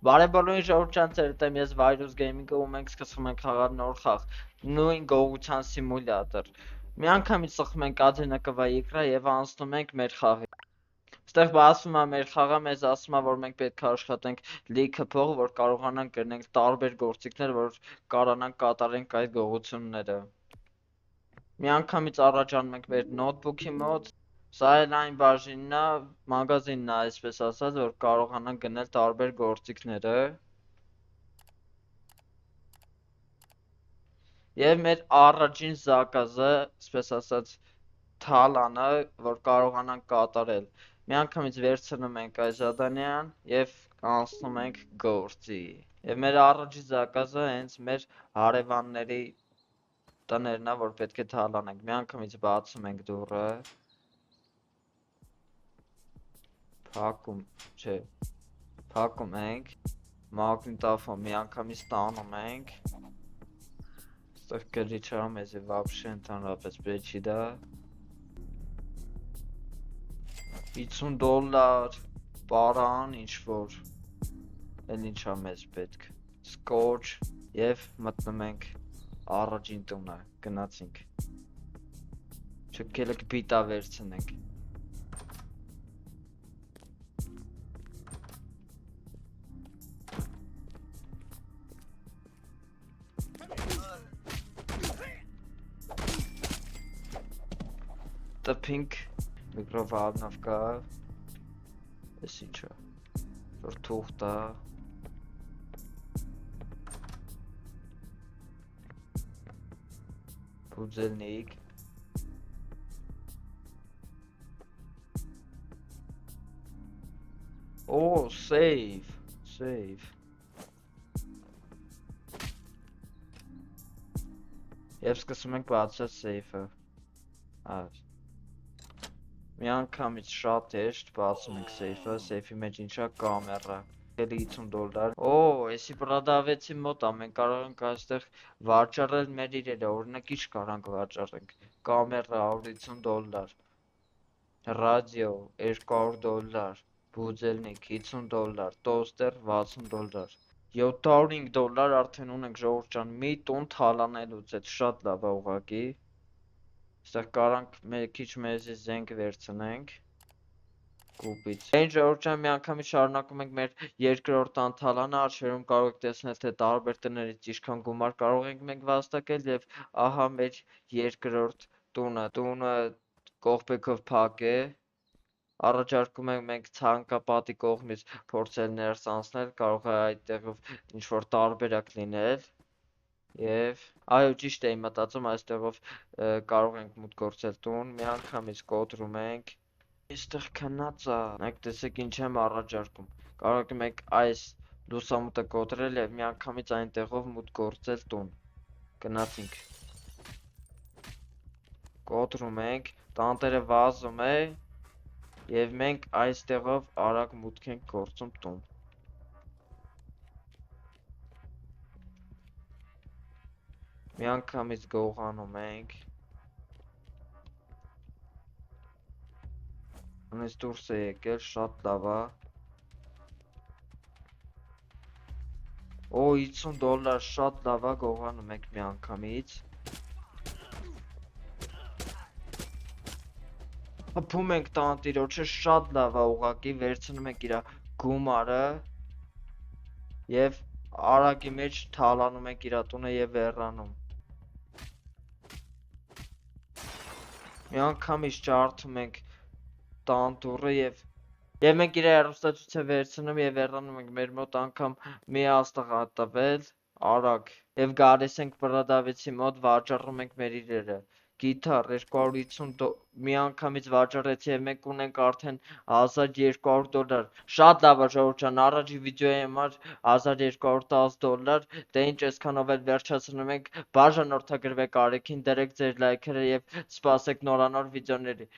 Բարեբոլորին ժողովրդյան ծերտեմ ես Virus Gaming-ը ու մենք սկսում ենք խաղալ նոր խաղ, նույն գողության սիմուլյատոր։ Մի անգամից ծխում ենք ադենակվա իկրա եւ անցնում ենք մեր խաղի։ Ստեղ բացվում է մեր խաղը, մեզ ասում է, որ մենք պետք է աշխատենք լիքը փող, որ կարողանանք գտնենք տարբեր գործիքներ, որ կարողանանք կատարենք այդ գողությունները։ Մի անգամից առաջանում ենք մեր նոթբուքի մոտ։ Սա էլ այն բաժինն է, մագազինն է, այսպես ասած, որ կարողանանք գնել տարբեր գործիքները։ Եվ մեր առաջին զակազը, այսպես ասած, թալանը, որ կարողանանք կատարել։ Մի անգամից վերցնում ենք այս զադանյան եւ անցնում ենք գործի։ Եվ մեր առաջին զակազը հենց մեր հարևանների տներն է, որ պետք է թալանենք։ Մի անգամից բացում ենք դուռը։ Փակում ենք, մագնիտոֆոն մի անգամից տանում ենք, ստեղ գրիչարում ես և վաբշե ընդհանրապես պետք չի դա, $50 պարան ինչ-որ, էլ ինչա մեզ պետք, սկոչ և մտնում ենք առաջին տունը, գնացինք, չկելը կպիտա վերցնենք, տպինք միկրովալնով կա, ես ինչա, որ թուղթ է, բուձելնիկ, օ, save, և սկսում ենք բացել save-ը, մի անգամից շատ հեշտ բացում ենք save-ը, save-ի մեջ ինչա կամերա, $50, օ, եսի պրադավեցի մոտ է, մենք կարող ենք այստեղ վաճառել մեր իրերը, օրինակ ինչ կարանք վաճառենք, կամերա $150, ռադիո $200, բուձելնիկ $50, տոստեր $60, $705 արդեն ունենք ժողովուրդ ջան, մի տուն թալանելուց, էդ շատ լավ է ուղղակի, այստեղ կարանք քիչ մեզի զենք վերցնենք, կուպից, այն ժողովուրդ ջան մի անգամից շարունակում ենք մեր երկրորդ անթալանը, արջերում կարող եք տեսնել, թե տարբեր տներից ինչքան գումար կարող ենք մենք վաստակել և ահա մեր երկրորդ տունը կողպեքով փակ է, առաջարկում ենք մենք ցանկապատի կողմից փորձել ներս անցնել, կարող է այդտեղով ինչ-որ տարբերակ լինել, և այո ճիշտ էի մտածում այստեղով կարող ենք մուտք գործել տուն, մի անգամից կոտրում ենք, այստեղ քնած է, նայեք տեսեք ինչ եմ առաջարկում, կարող ենք այս լուսամուտը կոտրել և մի անգամից այնտեղով մուտք գործել տուն, գնացինք, կոտրում ենք, տանտերը վազում է և մենք այստեղով արագ մուտք ենք գործում տուն, մի անգամից գողանում ենք, անից դուրս է եկել, շատ լավ է, օ, $50, շատ լավ է, գողանում ենք մի անգամից, հպում ենք տանտիրոջը, շատ լավ է ուղղակի, վերցնում ենք իրա գումարը և արագի մեջ թալանում ենք իրա տունը և հեռանում, մի անգամից ջարդում ենք տան դուռը և մենք իրա հեռուստացույցը վերցնում և հեռանում ենք, մեր մոտ անգամ մի աստղ է տվել, արագ, և գալիս ենք պրադավեցի մոտ, վաճառում ենք մեր իրերը, գիթառ $250, մի անգամից վաճառեցի և մենք ունենք արդեն $1200, շատ լավ է ժողովուրդ ջան, առաջի վիդեոյի համար $1210, դե ինչ այսքանով էլ վերջացնում ենք, բաժանորդագրվեք Արեգին, դրեք ձեր լայքերը և սպասեք նորանոր վիդեոների։